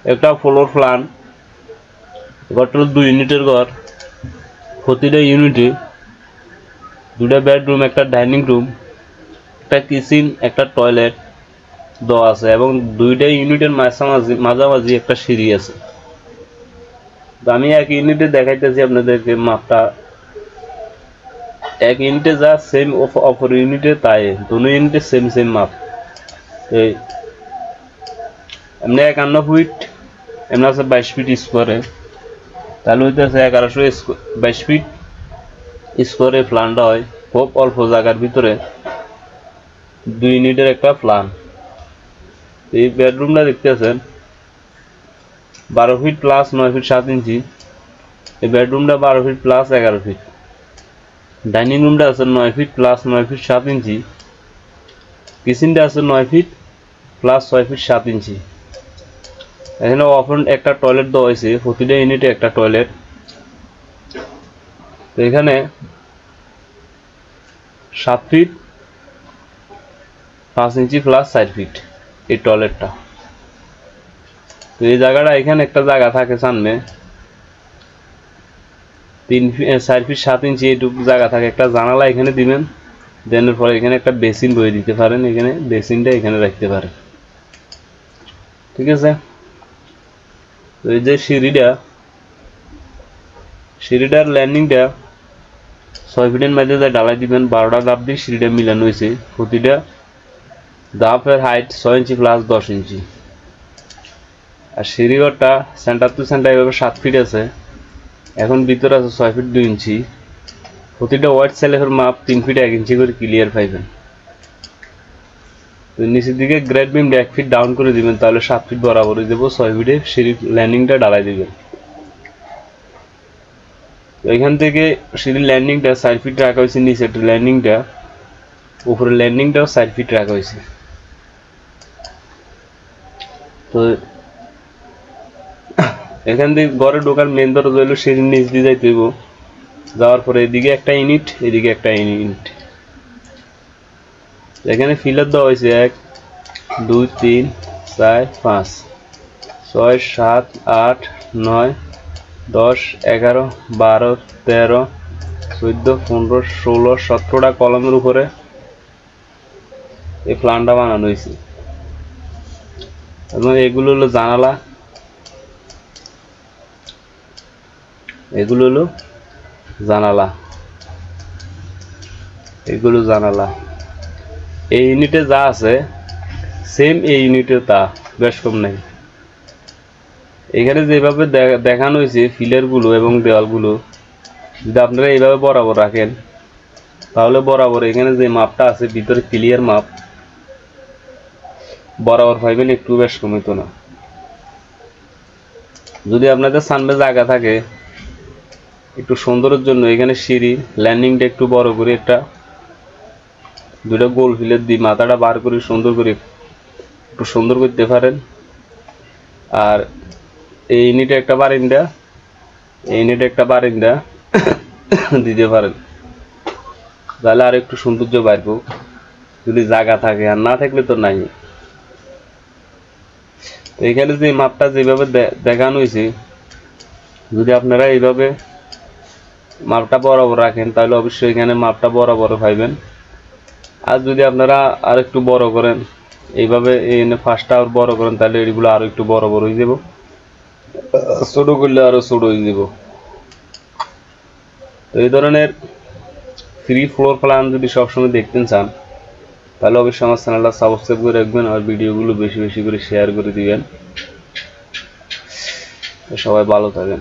একটা floor plan. ঘরটা 2 ইউনিটের ঘর। প্রতিটা ইউনিটে 2টা বেডরুম, একটা ডাইনিং রুম, একটা কিচেন, একটা টয়লেট দেওয়া আছে এবং 2টা ইউনিটের মাঝামাঝি একটা সিঁড়ি আছে। তো আমি এক ইউনিটে দেখাইতেছি আপনাদেরকে মাপটা। এক ইউনিটে যা সেম অপর ইউনিটে তাই, দুটো ইউনিটে সেম মাপ। এই এমনি 51 ফিট, এমনি আছে 22 ফিট স্কোয়ারে, তাহলে হইতেছে 1122 ফিট স্কোয়ারে প্ল্যানটা হয়। খুব অল্প জায়গার ভিতরে 2 ইউনিটের একটা প্ল্যান। এই বেডরুমটা দেখতেছেন 12 ফিট প্লাস 9 ফিট 7 ইঞ্চি। এই বেডরুমটা 12 ফিট প্লাস 11 ফিট। ডাইনিং রুমটা আছে 9 ফিট প্লাস 9 ফিট 7 ইঞ্চি। কিচেনটা আছে 9 ফিট প্লাস 6 ফিট 7 ইঞ্চি। এখানে ওপেন একটা টয়লেট দেওয়া হয়েছে, প্রতিটা ইউনিটে একটা টয়লেট। তো এখানে 7 ফিট 5 ইঞ্চি প্লাস 4 ফিট এই টয়লেটটা। তো এই জায়গাটা এখানে একটা জায়গা থাকে সামনে 4 ফিট 7 ইঞ্চি এইটুকু জায়গা থাকে, একটা জানালা এখানে দিবেন। দেনের পরে এখানে একটা বেসিন বয়ে দিতে পারেন, এখানে বেসিনটা এখানে রাখতে পারেন। ঠিক আছে। তো এই যে সিঁড়িটার ল্যান্ডিংটা 6 ফিটের মধ্যে ঢালাই দিবেন। 12টা ধাপ দিয়ে সিঁড়িটা মিলানো হয়েছে। প্রতিটা ধাপের হাইট 6 ইঞ্চি প্লাস 10 ইঞ্চি। আর সিঁড়িঘরটা সেন্টার টু সেন্টার এভাবে 7 ফিট আছে। এখন ভিতরে আছে 6 ফিট 2 ইঞ্চি। প্রতিটা ওয়াইড সেলের মাপ 3 ফিট 1 ইঞ্চি করে ক্লিয়ার পাইবেন। তো নিচের দিকে গ্রেড বিম 1 ফিট ডাউন করে দিবেন, তাহলে 7 ফিট বরাবরই দেবো। 6 ফিটে সিঁড়ির ল্যান্ডিংটা ঢালাই দিবেন। তো এখান থেকে সিঁড়ির ল্যান্ডিংটা 4 ফিট রাখা হয়েছে, নিচের ল্যান্ডিংটা, উপরে ল্যান্ডিংটাও 4 ফিট রাখা হয়েছে। তো এখান থেকে ঘরে ঢোকার মেন দরজা হলো সিঁড়ির নিচ দিয়ে যাইতে হইব। যাওয়ার পরে এদিকে একটা ইউনিট, এদিকে একটা ইউনিট। এখানে ফিলার দেওয়া হয়েছে 1 2 3 4 5 6 7 8 9 10 11 12 13 14 15 16 17টা কলমের উপরে এই প্ল্যানটা বানানো হয়েছে। এবং এগুলো হলো জানালা, এগুলো হলো জানালা, এগুলো জানালা। এই ইউনিটে যা আছে সেম এই ইউনিটে তা, বেশ কম নাই। এখানে যেভাবে দেখানো হয়েছে ফিলারগুলো এবং দেওয়ালগুলো, যদি আপনারা এইভাবে বরাবর রাখেন তাহলে বরাবর এখানে যে মাপটা আছে ভিতরে ক্লিয়ার মাপ বরাবর পাইবেন, একটু বেশ কম হইতো না। যদি আপনাদের সামনে জায়গা থাকে একটু সুন্দরের জন্য এখানে সিঁড়ি ল্যান্ডিংটা একটু বড় করে একটা 2টা গোল ফিলার দিয়ে মাথাটা বার করে সুন্দর করে একটু সুন্দর করতে পারেন। আর এই ইউনিটে একটা বারিন্দা, এই ইউনিটে একটা বারিন্দা দিতে পারেন, তাহলে আর একটু সৌন্দর্য বাড়বো যদি জায়গা থাকে। আর না থাকলে তো নাই। তো এখানে যে মাপটা যেভাবে দেখানো হয়েছে, যদি আপনারা এইভাবে মাপটা বরাবর রাখেন তাহলে অবশ্যই এখানে মাপটা বরাবর পাইবেন। আর যদি আপনারা আর একটু বড় করেন, এইভাবে এখানে ফার্স্টটা আর বড় করেন, তাহলে এগুলো আরো একটু বড় বড় হয়ে যাব, ছোট করলে আরো ছোট হয়ে যাব। তো এই ধরনের ফ্রি ফ্লোর প্ল্যান যদি সবসময় দেখতে চান তাহলে অবশ্যই আমার চ্যানেলটা সাবস্ক্রাইব করে রাখবেন আর ভিডিওগুলো বেশি বেশি করে শেয়ার করে দিবেন। সবাই ভালো থাকেন।